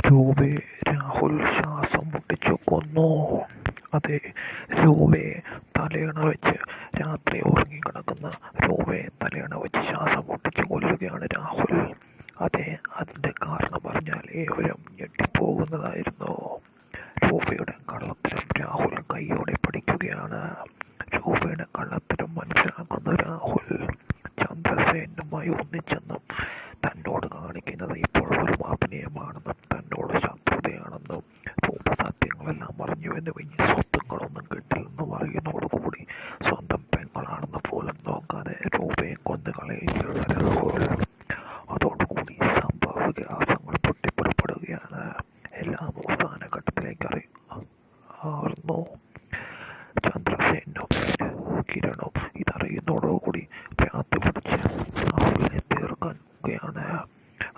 രൂപയെ രാഹുൽ ശ്വാസം മുട്ടിച്ചു കൊന്നു. അതെ, രൂപയെ തലയണ വെച്ച് രാത്രി ഉറങ്ങിക്കിടക്കുന്ന രൂപയെ തലയണ വെച്ച് ശ്വാസം മുട്ടിച്ചു കൊല്ലുകയാണ് രാഹുൽ. അതെ, അതിൻ്റെ കാരണം പറഞ്ഞാൽ ഏവരും ഞെട്ടിപ്പോകുന്നതായിരുന്നു. രൂപയുടെ കള്ളത്തരം രാഹുൽ കൈയോടെ പഠിക്കുകയാണ്. രൂപയുടെ കള്ളത്തരം മനസ്സിലാക്കുന്ന രാഹുൽ ചന്ദ്രസേനുമായി ഒന്നിച്ചെന്നും തന്നോട് കാണിക്കുന്നത് ഇപ്പോൾ ഒരു അഭിനയമാണെന്നും തന്നോട് ശത്രുതയാണെന്നും രൂപ സത്യങ്ങളെല്ലാം അറിഞ്ഞുവെന്ന് ഇനി സ്വത്തുക്കളൊന്നും കിട്ടില്ലെന്നും അറിയുന്നതോടുകൂടി സ്വന്തം പെങ്ങളാണെന്ന് പോലും നോക്കാതെ രൂപയെ കൊന്നു കളയുകയാണ് രാഹുൽ. അതോടുകൂടി സംഭവ വികാസങ്ങൾ പൊട്ടിപ്പുറപ്പെടുകയാണ്. എല്ലാം അവസാന ഘട്ടത്തിലേക്ക് അറിയുന്നു. ചന്ദ്രസേനും കിരണും ഇതറിയുന്നതോടുകൂടി ഭ്രാന്തി പിടിച്ച് രാഹുലിനെ തീർക്കുകയാണ്.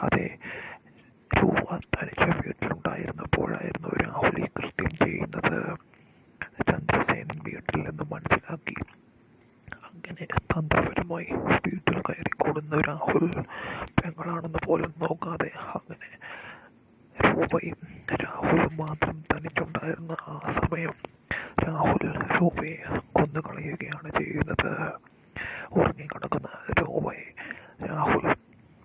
അതെ, രൂപ തനിച്ച വീട്ടിലുണ്ടായിരുന്നപ്പോഴായിരുന്നു രാഹുൽ ഈ കൃത്യം ചെയ്യുന്നത്. ചന്ദ്രസേനൻ വീട്ടിൽ നിന്ന് മനസ്സിലാക്കി. അങ്ങനെ തന്ത്രപരമായി വീട്ടിൽ കയറിക്കൂടുന്ന രാഹുൽ പെങ്ങളാണെന്ന് പോലും നോക്കാതെ അങ്ങനെ രൂപയും രാഹുലും മാത്രം തനിച്ചുണ്ടായിരുന്ന ആ സമയം രാഹുൽ രൂപയെ കൊന്നുകളയുകയാണ് ചെയ്യുന്നത്. ഉറങ്ങിക്കിടക്കുന്ന രൂപയെ രാഹുൽ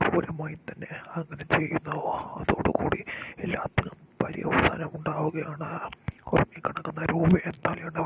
ക്രൂരമായി തന്നെ അങ്ങനെ ചെയ്യുന്നു. അതോടുകൂടി എല്ലാത്തിനും പര്യവസാനം ഉണ്ടാവുകയാണ്. ഉറങ്ങിക്കിടക്കുന്ന രൂപയെ തലയണ